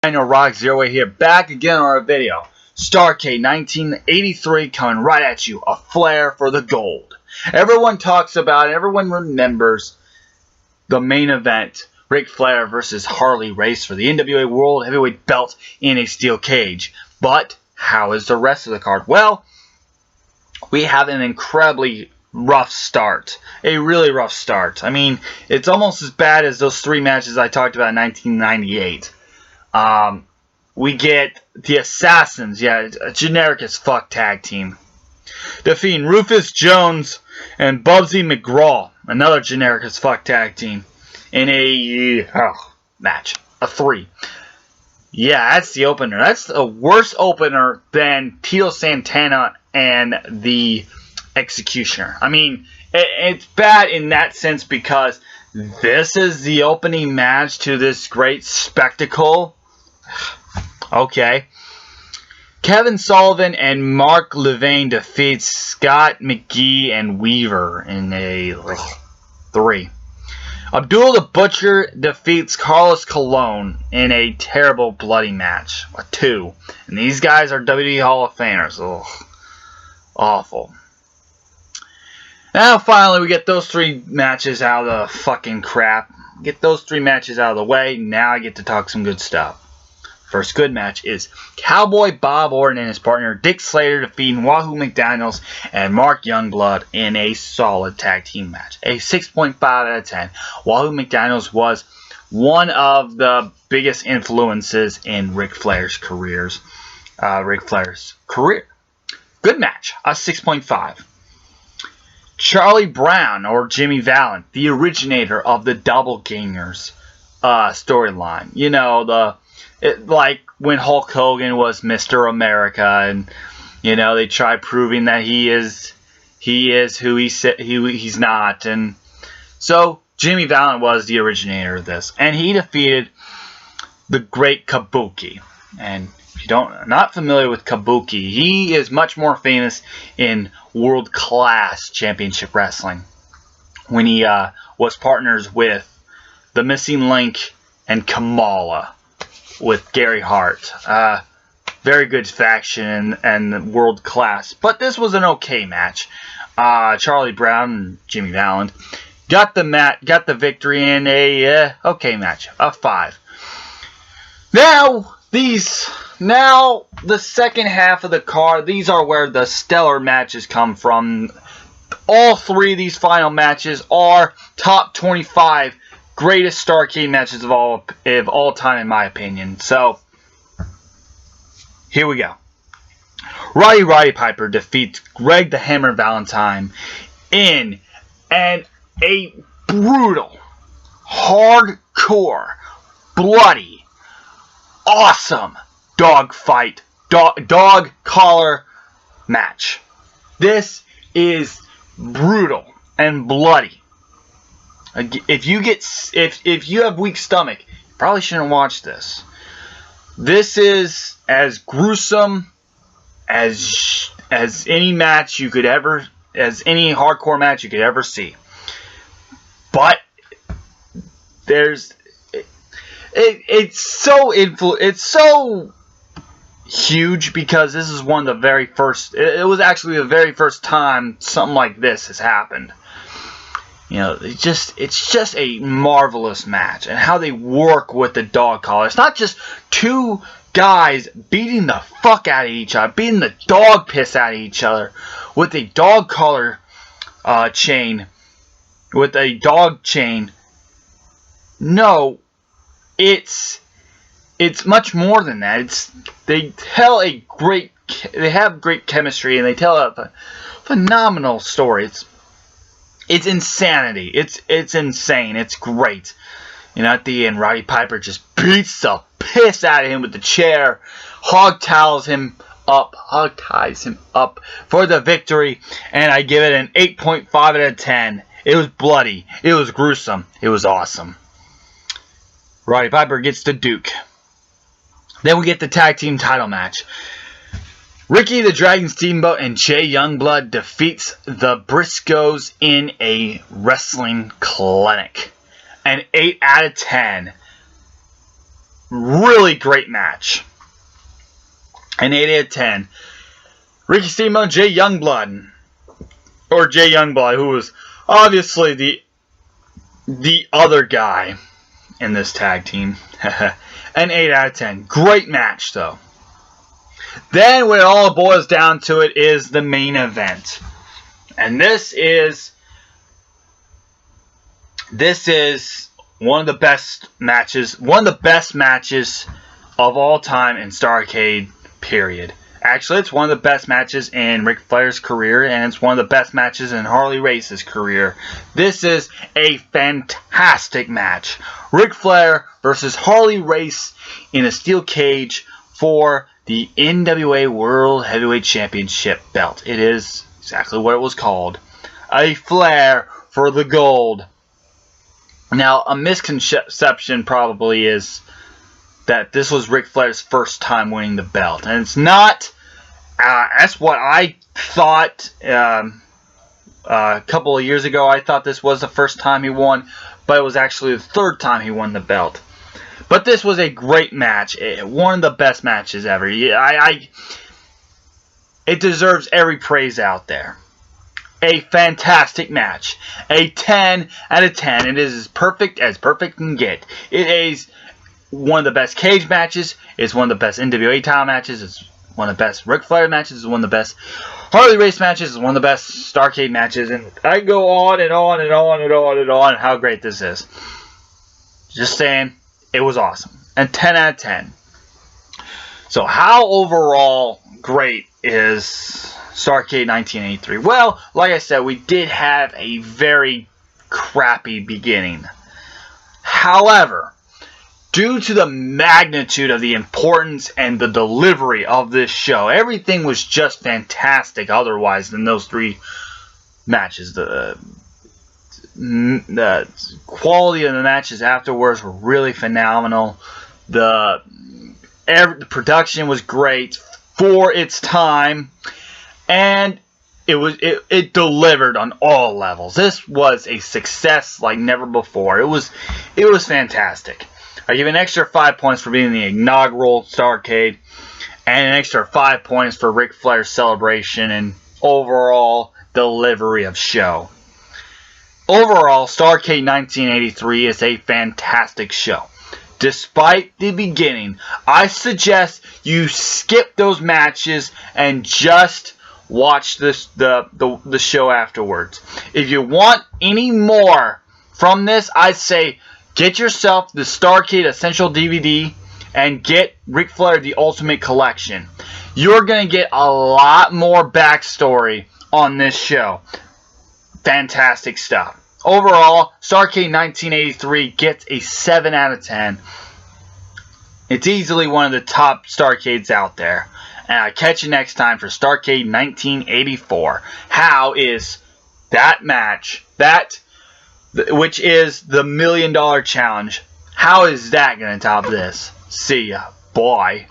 Daniel Rock Zero here, back again on our video. Starrcade 1983 coming right at you. A Flair for the gold. Everyone talks about it. Everyone remembers the main event. Ric Flair versus Harley Race for the NWA World Heavyweight Belt in a steel cage. But how is the rest of the card? Well, we have an incredibly rough start. A really rough start. I mean, it's almost as bad as those three matches I talked about in 1998. We get the Assassins, a generic as fuck tag team, defeating Rufus Jones and Bubsy McGraw, another generic as fuck tag team, in a match, a 3. Yeah, that's the opener. That's a worse opener than Tito Santana and the Executioner. I mean, it's bad in that sense because this is the opening match to this great spectacle. Okay. Kevin Sullivan and Mark Levine defeats Scott McGee and Weaver in a 3. Abdul the Butcher defeats Carlos Colon in a terrible bloody match, a 2. And these guys are WWE Hall of Famers. Ugh. Awful. Now finally we get those 3 matches out of the fucking crap. Get those 3 matches out of the way. Now I get to talk some good stuff. First good match is Cowboy Bob Orton and his partner Dick Slater defeating Wahoo McDaniels and Mark Youngblood in a solid tag team match. A 6.5 out of 10. Wahoo McDaniels was one of the biggest influences in Ric Flair's career. Good match. A 6.5. Charlie Brown, or Jimmy Valiant, the originator of the Double Gangers storyline. You know, like when Hulk Hogan was Mr. America, and you know they try proving that he is who he said he's not, and so Jimmy Valiant was the originator of this, and he defeated the Great Kabuki. And if you are not familiar with Kabuki, he is much more famous in World Class Championship Wrestling when he was partners with the Missing Link and Kamala with Gary Hart. Very good faction and world class. But this was an okay match. Charlie Brown and Jimmy Valiant got the victory in a okay match, a 5. Now the second half of the card, these are where the stellar matches come from. All 3 of these final matches are top 25 greatest Starrcade matches of all time, in my opinion. So here we go. Roddy Piper defeats Greg the Hammer Valentine in a brutal, hardcore, bloody, awesome dog collar match. This is brutal and bloody. If you have weak stomach, you probably shouldn't watch this. This is as gruesome as any match you could ever, as any hardcore match you could ever see. But it's so huge because this is one of the very first. It was actually the very first time something like this has happened. You know, it's just a marvelous match, and how they work with the dog collar. It's not just 2 guys beating the fuck out of each other, beating the dog piss out of each other with a dog collar chain, with a dog chain. No, it's much more than that. They have great chemistry, and they tell a phenomenal story. It's insanity. It's insane. It's great. You know, at the end, Roddy Piper just beats the piss out of him with the chair, hog-ties him up for the victory, and I give it an 8.5 out of 10. It was bloody. It was gruesome. It was awesome. Roddy Piper gets the Duke. Then we get the tag team title match. Ricky the Dragon Steamboat and Jay Youngblood defeats the Briscoes in a wrestling clinic. An 8 out of 10. Really great match. An 8 out of 10. Ricky Steamboat, Jay Youngblood, or Jay Youngblood, who was obviously the other guy in this tag team. An 8 out of 10. Great match, though. Then, when it all boils down to it, is the main event. And this is one of the best matches of all time in Starrcade, period. Actually, it's one of the best matches in Ric Flair's career, and it's one of the best matches in Harley Race's career. This is a fantastic match. Ric Flair versus Harley Race in a steel cage for the NWA World Heavyweight Championship belt. It is exactly what it was called. A Flair for the gold. Now, a misconception probably is that this was Ric Flair's first time winning the belt. And it's not. That's what I thought a couple of years ago. I thought this was the first time he won, but it was actually the third time he won the belt. But this was a great match. One of the best matches ever. It deserves every praise out there. A fantastic match. A 10 out of 10. It is as perfect can get. It is one of the best cage matches. It's one of the best NWA title matches. It's one of the best Ric Flair matches. It's one of the best Harley Race matches. It's one of the best Starrcade matches. And I go on and on and on and on and on how great this is. Just saying, it was awesome. And 10 out of 10. So how overall great is Starrcade 1983? Well, like I said, we did have a very crappy beginning. However, due to the magnitude of the importance and the delivery of this show, everything was just fantastic otherwise than those three matches. The quality of the matches afterwards were really phenomenal. The production was great for its time, and it delivered on all levels. This was a success like never before. It was fantastic. I give an extra 5 points for being the inaugural Starrcade, and an extra 5 points for Ric Flair's celebration and overall delivery of show. Overall, Starrcade 1983 is a fantastic show. Despite the beginning, I suggest you skip those matches and just watch the show afterwards. If you want any more from this, I'd say get yourself the Starrcade Essential DVD and get Ric Flair The Ultimate Collection. You're going to get a lot more backstory on this show. Fantastic stuff. Overall, Starrcade 1983 gets a 7 out of 10. It's easily one of the top Starrcades out there. And I'll catch you next time for Starrcade 1984. How is that match, which is the $1 million challenge, how is that going to top this? See ya. Bye.